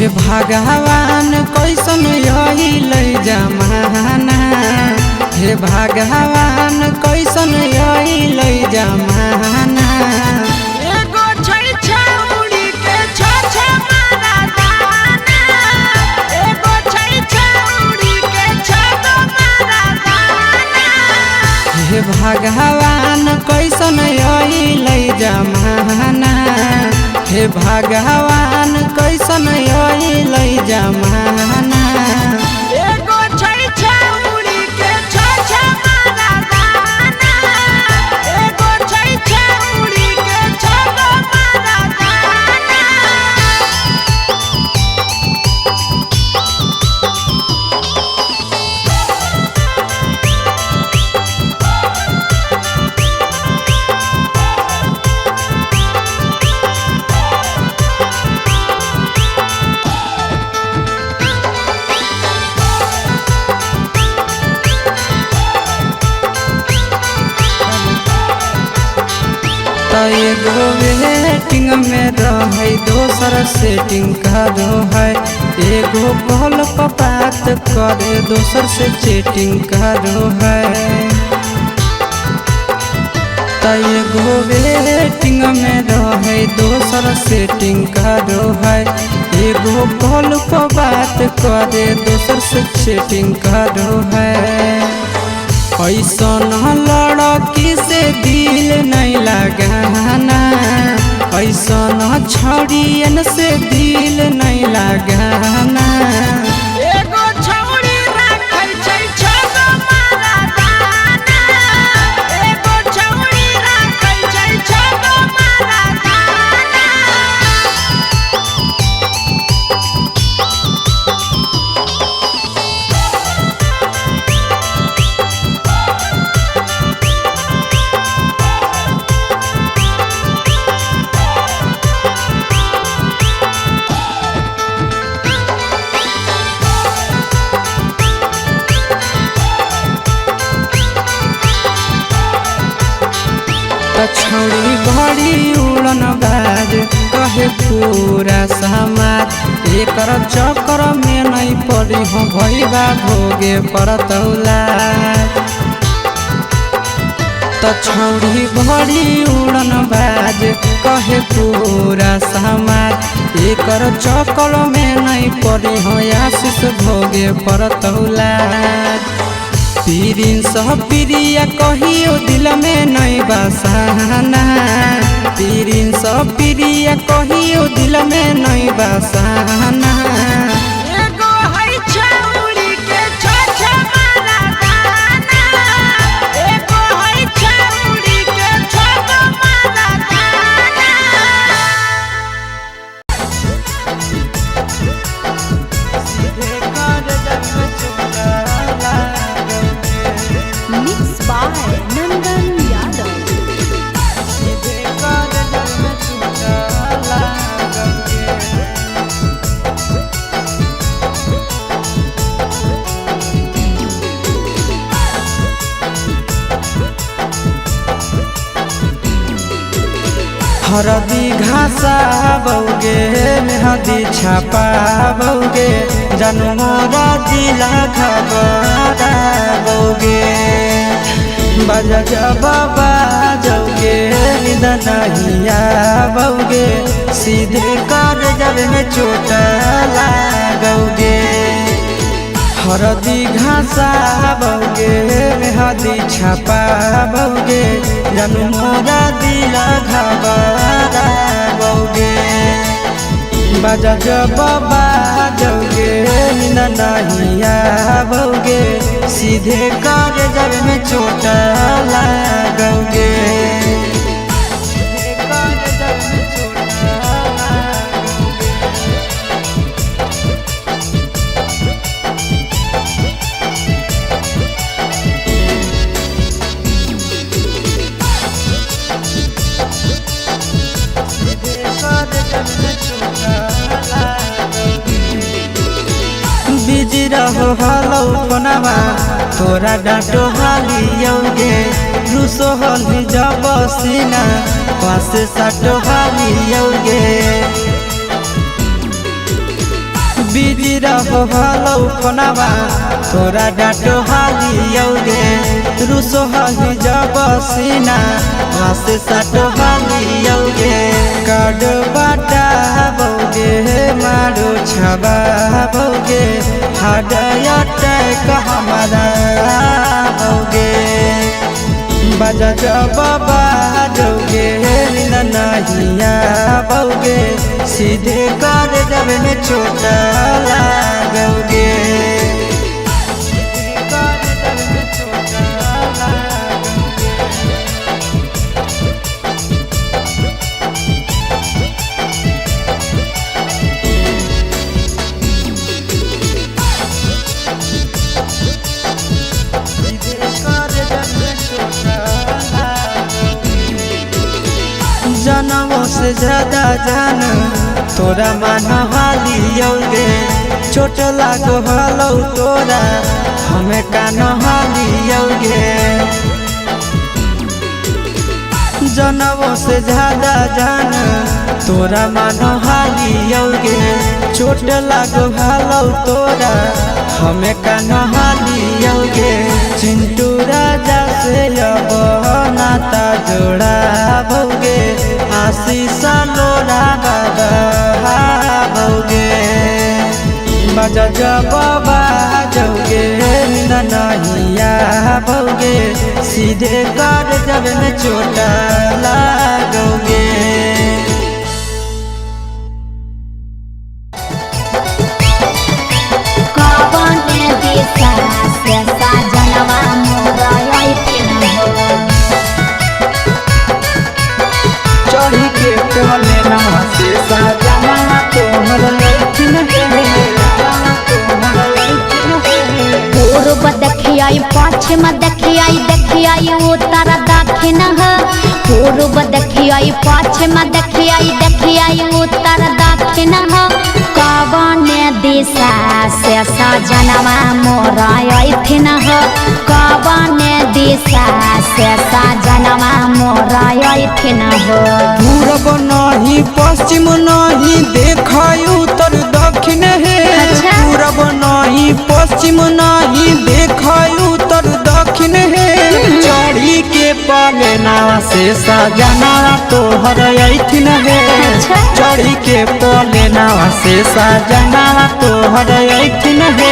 हे भगवान कैसन अइल जमाना, हे भगवान कैसन अइल जमाना। एगो छै छौरी के छ मारा दाना, एगो छै छौरी के छ मारा दाना। हे भगवान कैसन अइल जमाना, हे भगवान कैसन अइल जमाना। एगो छै छौरी के छ मारा दाना, एगो छै छौरी के छ मारा दाना। एगो वेटिंग में रहे दोसर सेटिंग करो है, एगो कॉल पर बात करे दोसर से चैटिंग करो है। एगो वेटिंग में रहे दोसर सेटिंग करो है, एगो कॉल पर बात करे दोसर से चैटिंग करो है। ऐसन लड़की से दिल नहीं लगाना, ऐसन छौड़ियन से दिल नहीं लगाना। एगो छौरी राखै छै छ मारा दाना, एगो छौरी राखै छै छ मारा दाना। छौड़ी बड़ी उड़न बाज कहे पूरा समाज, एकर चक्कर में नहीं पड़ी हो भैया भोगे परतौला। छौड़ी बड़ी उड़न बाज कहे पूरा समाज, एकर चक्कर में नहीं पड़ी हो आशीष भोगे परतौला। पीरिन सब प्रिया कहियो दिल में नहीं बसाना, पीरिन सब प्रिया कहियो दिल में नहीं बसाना। एगो है छौरी के छ मारा दाना, एगो है छौरी के छ मारा दाना। Mixed by Nandan Yadav. हरदी घासा बौगे मेहदी छापा बौगे, जनमोरा जिला खबरा बौगे। बजा जब बाजोगे नींद नहीं आवोगे, सीधे कर जब में चोट लागोगे। हरदी घासा बौगे मेहदी छापा बौगे, जनमोरा दिल घबरा बौगे। बजा जब बाजोगे नींद नहीं आवोगे, सीधे कर जब में चोट लागोगे। बिजी रहो हलो फोनवा तोरा डांटो हालियोगे, रूसो हल जब सीना पास साटो हालियोगे। बिजी रहो हलो फोनवा तोरा डाटो हालियोगे रुसो हाली जब सीना हासे साटो हालियोगे कार्ड बाटा बोगे मारो छबा बोगे हार्ट अटैक हमारा होगे बजा जब बाजोगे नहिया बोगे सीधे कर जब में चोट लागोगे जनमों से ज्यादा जान तोरा मान हालियोगे चोट लागो हलो तोरा हमें कान हालियोगे जनमों से ज्यादा जान तोरा मान हालियोगे चोट लागो हलो तोरा हमें कान हालियोगे चिंटू राजा से अब नाता जोड़ा भोगे आशीष लोड़ा बाबोगे बजा जब बाजोगे नहिया भोगे सीधे कर जब में चोट लागोगे चढ़ी के कोले नवा से साजना तोहर लइकिन पूर्व देखियाई पश्चिम देखियाई उत्तर दक्षिण पूर्व देखियाई पश्चिम देखियाई उत्तर दक्षिण कवन दिशा से सजनवा मोर अइथिन कवन दिशा से सजनवा मोर अइथिन पूरब नहीं पश्चिम नहीं देखाई उत्तर दक्षिण है पूरब नहीं पश्चिम नहीं देखाई उत्तर दक्षिण है चढ़ी के पाले नावा से सजना तोहर अइथिन है चढ़ी के पाले नावा से सजना तोहर अइथिन है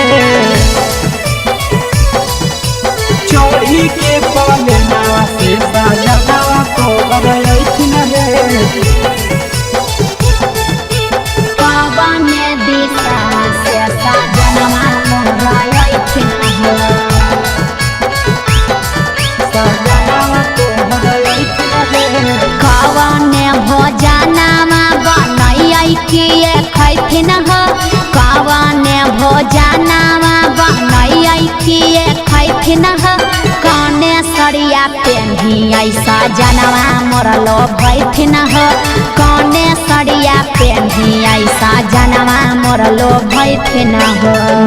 चढ़ी के पाले नावा से सजना तोहर अइथिन है कवन दिशा से सजनवा मोर अइथिन कवन भोजनमा बनैयै किए खैथिन कवन भोजनमा बनैयै किए खैथिन कने सरिया पेन्हियै सजनवा मोर लोभैथिन कने सरिया पेन्हियै सजनवा मोर लोभैथिन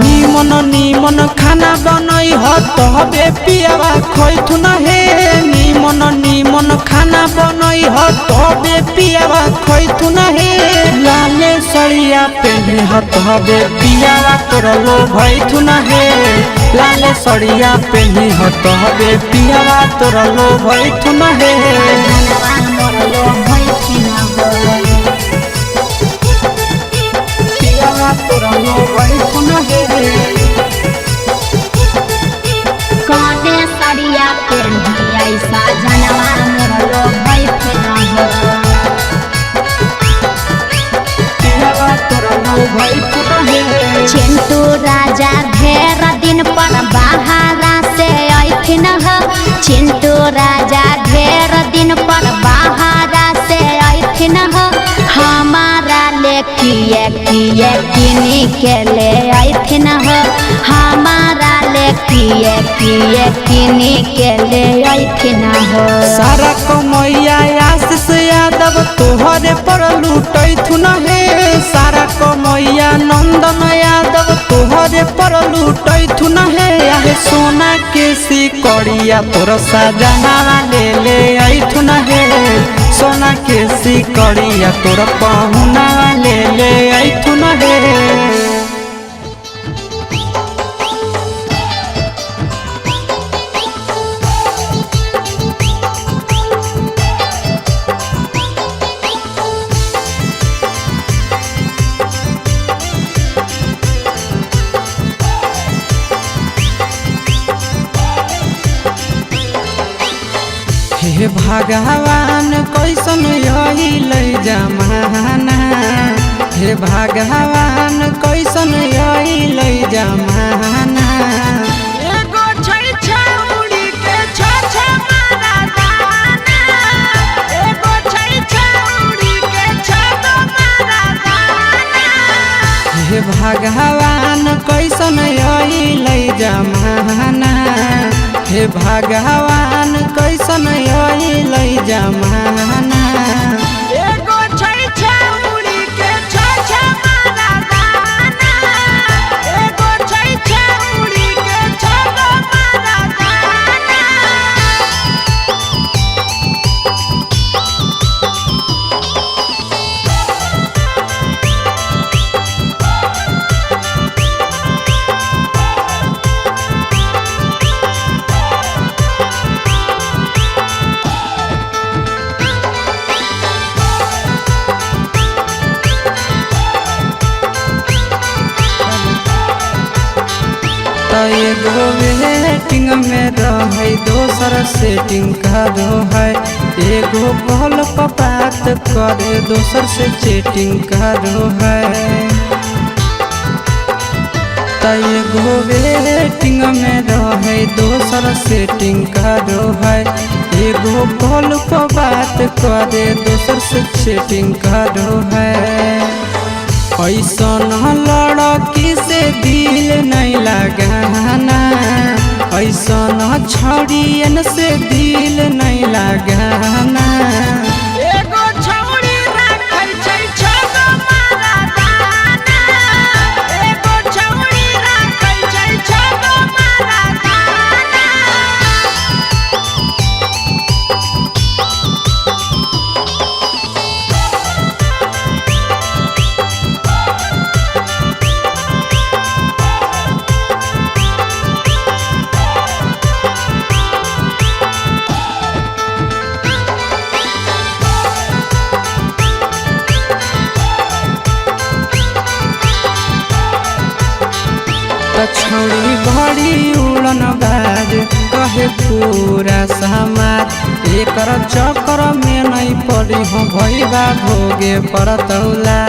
निमन निमन खाना बनई ह तबे पियावा खैथुन हे निमन निमन खाना बनई ह तबे पियावा खैथुन हे लाले सरिया पेन्हे ह तबे पियावा तोर लोभैथुन हे लाले सरिया पेन्हे ह तबे पियावा तोर लोभैथुन हे मोर लोभैथिन पियावा तोर लोभैथुन हे कने सरिया पेन्हियै सजनवा मोर लोभैथिन पियावा तोर लोभैथुन हे चिंटू राजा ढेर दिन पर बाहरा से अइथिन चिंटू राजा ढेर दिन पर बाहरा से अइथिन हमारा ले किए किनी के ले अइथिन हमारा ले किए किनी के ले अइथिन सारा कमैया आशीष यादव तोहरे पर लूटैथुन हे सारा कमैया नंदन यादव तोहरे पर लूटैथुन हे आहे सोना के सिकड़िया तोर सजना ले अइथुन हे सोना के सिकड़िया तोर पहुना ले अइथुन हे। हे भगवान कैसन अइलै जमाना, हे भगवान कैसन अइलै जमाना। एगो छै छौरी के छ मारा दाना, एगो छै छौरी के छ मारा दाना। हे भगवान कैसन अइलै जमाना, हे भगवान कैसन अइलै जमाना। एगो छै छौरी के छ मारा दाना, एगो छै छौरी के छ मारा दाना। एगो वेटिंग में रहै दोसर सेटिंग करो है, एगो कॉल पर बात करे दोसर से चैटिंग करो है। एगो वेटिंग में रहै दोसर सेटिंग करो है, एगो कॉल पर बात करे दोसर से चैटिंग करो है। ऐसन लड़की से दिल नहीं लगाना, ऐसन छौड़ियन से दिल नहीं लगाना। एगो छौरी राखै छै छ मारा दाना, एगो छौरी राखै छै छ मारा दाना। छौड़ी बड़ी उड़न बाज कहे पूरा समाज, एकर चक्कर में नहीं पड़ी हो भैया भोगे परतौला।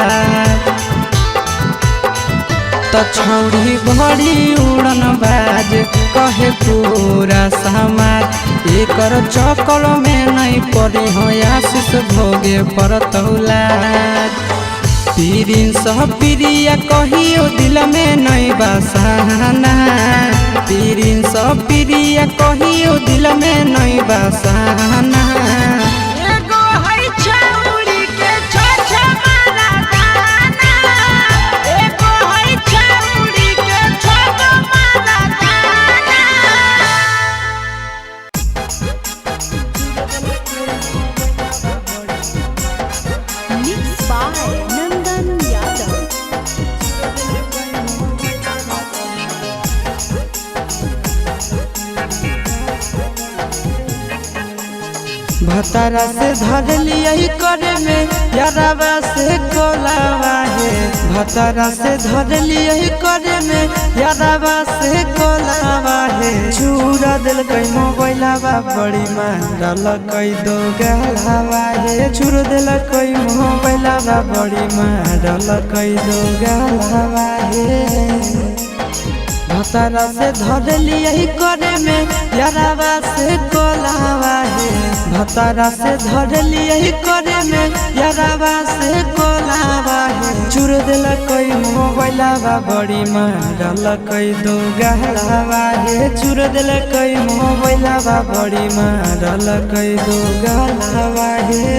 छौड़ी बड़ी उड़न बाज कहे पूरा समाज, एकर चक्कर में नहीं पड़ी हो आशीष भोगे परतौला। पीरिन सह प्रिया कहियो दिल में नहीं बसाना, पीरिन सह प्रिया कहियो दिल में नहीं बसाना। एगो है छौरी के छ मारा दाना, एगो है छौरी के छ मारा दाना। Mixed by Nandan Yadav. भतारा से धर लिया करे में यारावा से कोलावा है, भतारा से धर लिया करे में यारावा से कोलावा है। चूरा दिल कई मोबाइलावा बड़ी मारल कई दो गलावा है, चूर दिल कई मोबाइलावा बड़ी मारल कई दो गलावा है। भतारा से धर लिया करे में यारावा से कोलावा है, भतारा से धर लिया करे में यारावा से कोलावा है। चूर दिल कई मोबाइलावा बड़ी मारल कई दो गलावा है, चूर दिल कई मोबाइलावा बड़ी मारल कई दो गलावा है।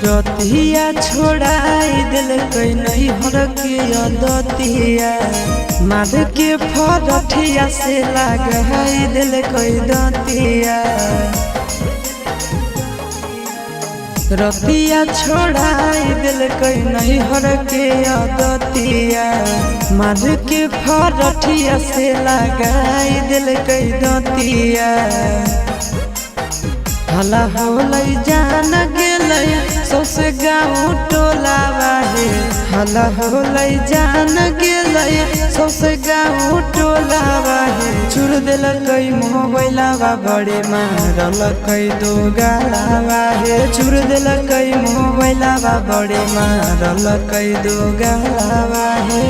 रतिया छोड़ाई दिल कई नहीं हर के दतिया, मार के फरठिया से लगाई दिल कई दतिया। रतिया छोड़ाई दिल कई नहीं हर के आदतिया मार के फरठिया से लगाई दिल कई दतिया हला होलै जान गेलै सौसे गाँव टोला बाहे हला होलै जान गेलै सौसे गाँव टोला बाहे चुर देलकै मोबाइलवा बड़े मारलकै दो गाला बाहे चुर देलकै मोबाइलवा बड़े मारलकै दो गाला बाहे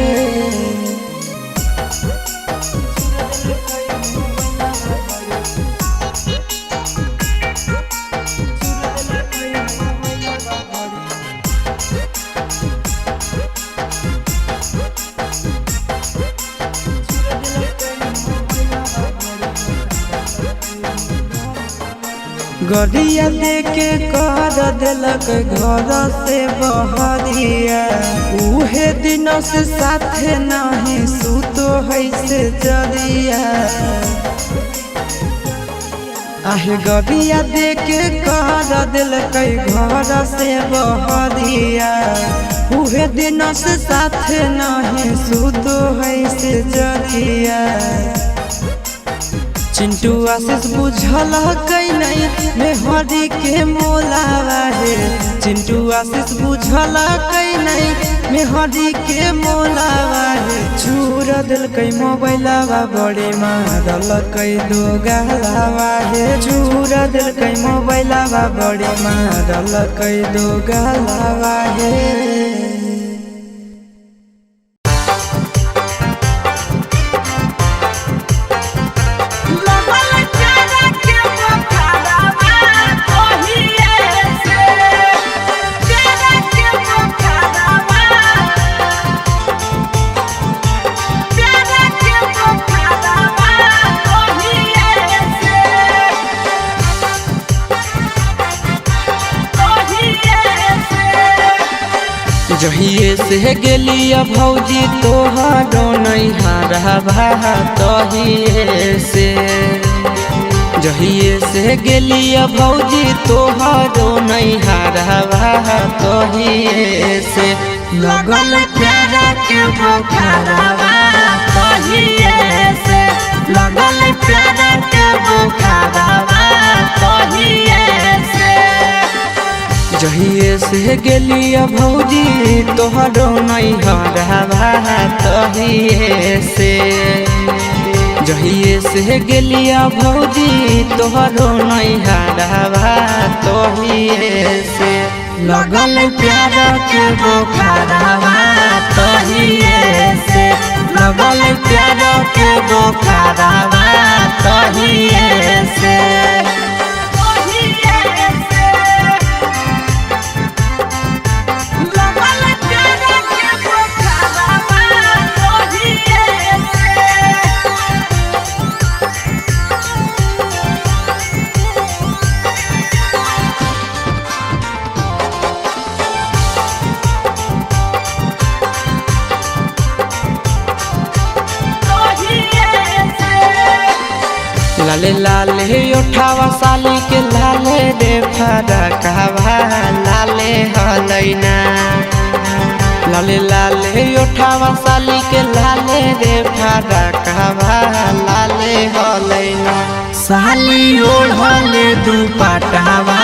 गरिया देके कर दिलक घर से बहरिया उहे दिन से साथे नहीं सुतो है से जरिया आहे गरिया देके कर दिलक घर से बहरिया उहे दिन से साथे नहीं सुतो है से जरिया चिंटू आशीष बुझल कई नहीं मेहरी के मोलावा है चिंटू आशीष बुझल कई नहीं मेहरी के मोलावा है चूर दिल कई मोबाइलवा बड़े मारल कई दो गालावा है चूर दिल कई मोबाइलवा बड़े मारल कई दो गालावा है जहिए से गेलिया भौजी तोहारो नहीं हारवा तहिए से जहिए से गेलिया भौजी तोहारो नहीं हारवा तहिए से लगल प्यारा के बुखारवा तहिए से लगल प्यारा के बुखारवा तहिए से जहिए से गेलिया भौजी तोहरो नहीं हरवा तहिए से जहिए से गेलिया भौजी तोहरो नहीं हरवा तहिए से लगल प्यार के बुखारवा तहिए से लगल प्यार के बुखारवा तहिए से लाले लाले उठावा साली के लाले रे फरकवा लाले हलैना लाले लाले उठावा साली के लाले रे फरकवा लाले हलैना साली ओढ़ले दुपट्टावा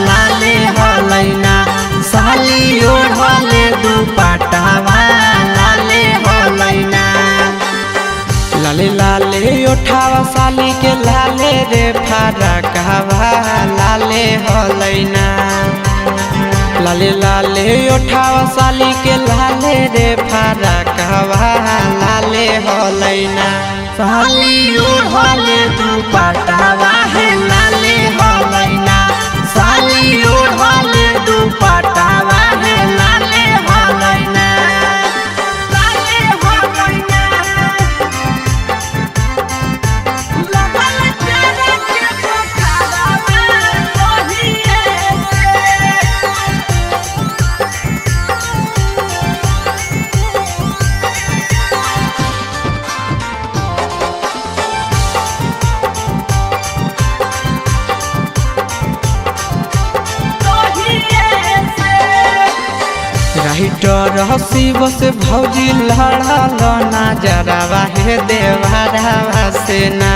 लाले हलैना साली ओढ़ले दुपट्टावा लाले हलैना लाले लाले उठावा साली के लाले रे फरकवा लाले हलैना लाले लाले उठावा साली के लाले रे फरकवा लाले हलैना साली ओढ़ले दुपट्टावा है लाले हलैना साली ओढ़ले दुपट्टावा है लाले हलैना शिव से भौजी लड़ल नजरवा हे देवरवा से ना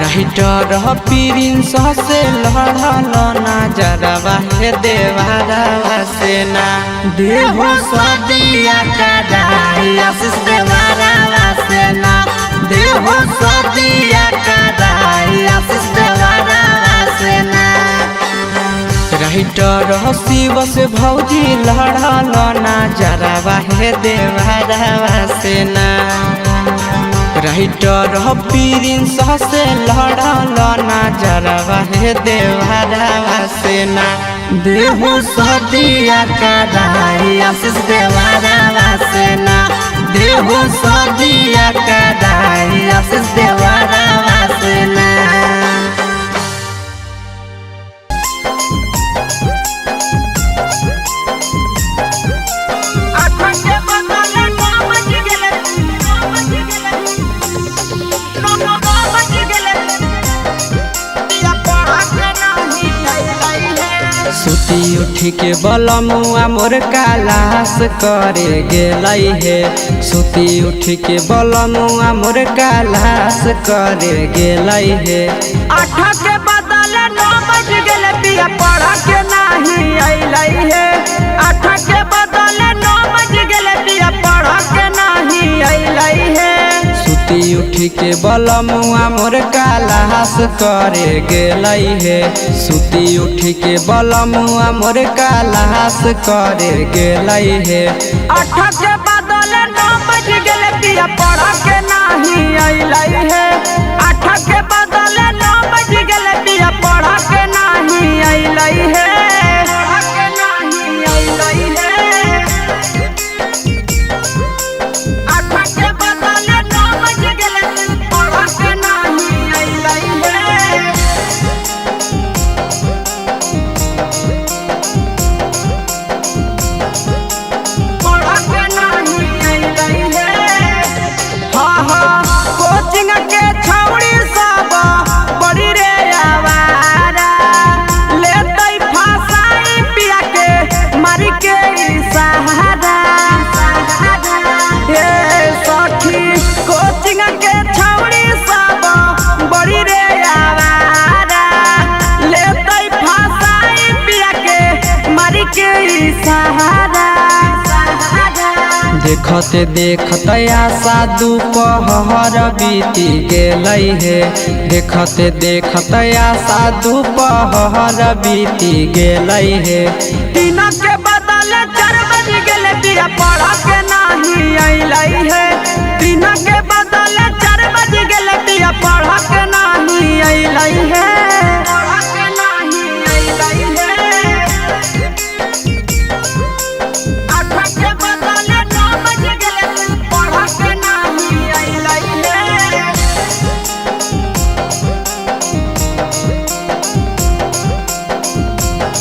राइटर प्रिंस से लड़ल नजरवा हे देवरवा से ना देहो सदिया कराई आशीष देवरवा से ना देहो सदिया कराई आशीष देवरवा से ना राइटर शिव से भौजी लड़ल नजरवा हे देवरवा से ना राइटर प्रिंस से लड़ल नजरवा हे देवरवा से ना देहो सदिया कराई आशीष देवरवा से ना देहो सदिया कराई आशीष देवरवा से ना सुती उठी के बलमुआ मोर कालास करे गेलई हे सुती उठी के बलमुआ मोर कालास करे गेलई हे 8 के बदले 9 बज गेले पिया पढ़ा के नहीं अइलई हे 8 के बदले 9 बज गेले पिया पढ़ा के नहीं अइलई हे सुती उठी के बलमुआ मोर कालास करे गेलई हे सुती उठी के बलमुआ मोर कालास करे गेलई हे 8 के बदले 9 बज गेले पिया पढ़ा के नहीं अइलई हे 8 के बदले 9 बज गेले पिया पढ़ा के नहीं अइलई हे पढ़ा के नहीं अइलई हे 8 के बदले 9 बज गेले पढ़ा के नहीं अइलई हे पढ़ा के नहीं अइलई हे कोचिंग के छौड़ी सब बड़ी रे आवारा लेतई फसाई पिया के मारी के सहारा हे सखी कोचिंग के छौड़ी सब बड़ी रे आवारा लेतई फसाई पिया के मारी के सहारा देखते देखते आशा दोपहर बीती गेलई हे देखते देखते आशा दोपहर बीती गेलई हे 3 के बदले 4 बज गेले पिया पढ़ा के नहीं अइलई हे 3 के बदले 4 बज गेले पिया पढ़ा के नहीं अइलई हे पढ़ा के नहीं अइलई हे 8 के बदले 9 बज गेले पढ़ा के नहीं अइलई हे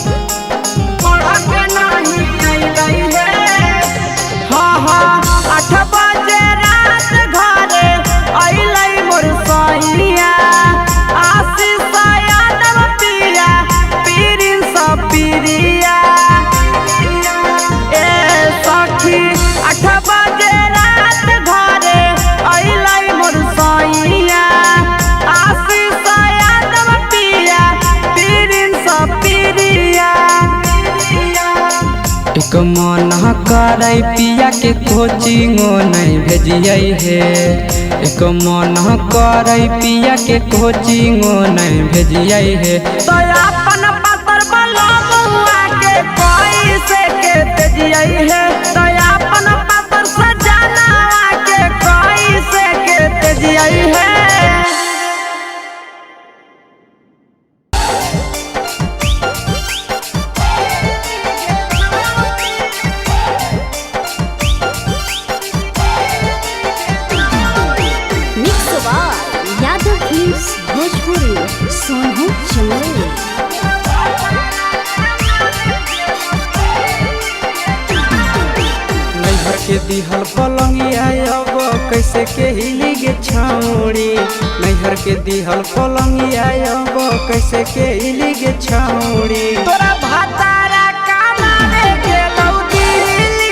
पढ़ा के नहीं अइलई हे 8 बजे रात घरे अइलई मोर सैया आशीष यादव पिया प्रिंस पिरिया ए सखी 8 बजे रात घरे अइलई मोर सैया आशीष यादव पिया प्रिंस पिरिया एक मन करे पिया के कोचिंगो नहीं भेजिए हे एक मन करे पिया के कोचिंगो नहीं भेजिए हे तो अपन पतर बलमुआ के कैसे के तेजिए हे तो अपन पतर सजाना के कैसे के तेजिए हे mix by Yadav films Bhojpuri Sonu Chandel नैहर के दिहल पलंगिया अब कैसे के हिली गे छौड़ी नैहर के दिहल पलंगिया अब कैसे के हिली गे छौड़ी तोरा भातारा कामारे गेलौ दिल्ली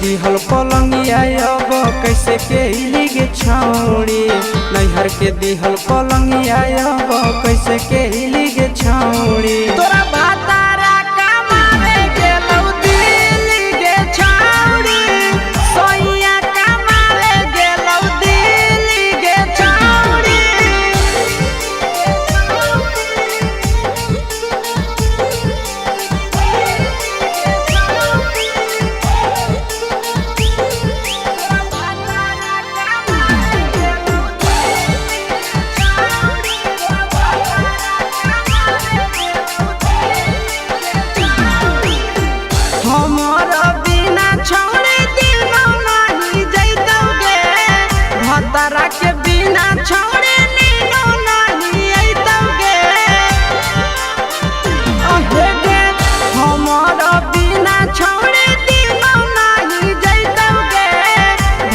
दिहल पलंगिया अब कैसे के इलिगे छौड़ी नैहर के दिहल पलंगिया अब कैसे के इलिगे छौड़ी तोरा भातारा कमावे गेलौ दिल्ली गे छौड़ी सोइया कमावे गेलौ दिल्ली गे छौड़ी हमर बिना छौड़े दिनो नहीं जैतौगे भतरा के बिना छौड़े नीनो नहीं अइतौगे अहे गे हमर बिना छौड़े दिनो नहीं जैतौगे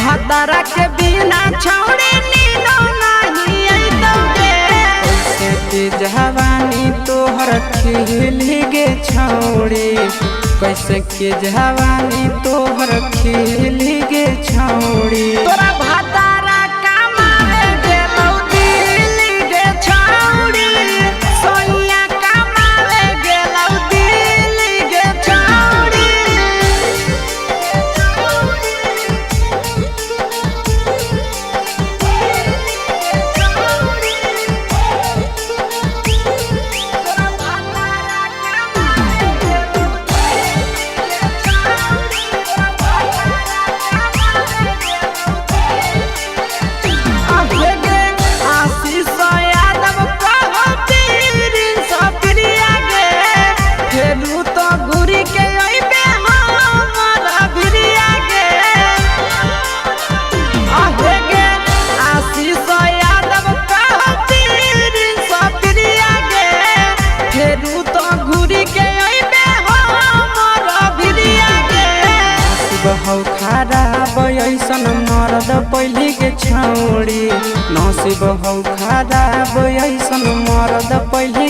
भतरा के बिना छौड़े नीनो नहीं अइतौगे कैसे के जवानी तोहर खिली गे छौड़ी कैसे के जवानी तोहर खिली गे छौड़ी तोरा भातारा कमावे गेलौ दिल्ली गे छौड़ी सोइया कमावे गेलौ दिल्ली गे छौड़ी तोरा भातारा कमावे गेलौ आशीष यादव कहो पीरिन सप्रिया गे फेरू तो घुरी के अइबे हमरा भिरिया गे आहे गे आशीष यादव कहो पीरिन सप्रिया गे फेरू तो घुरी के अइबे हमरा भिरिया गे बहु खराब ऐसन मरद पहली के छौड़ी नसीब हौ खराब ऐसन मरद पहली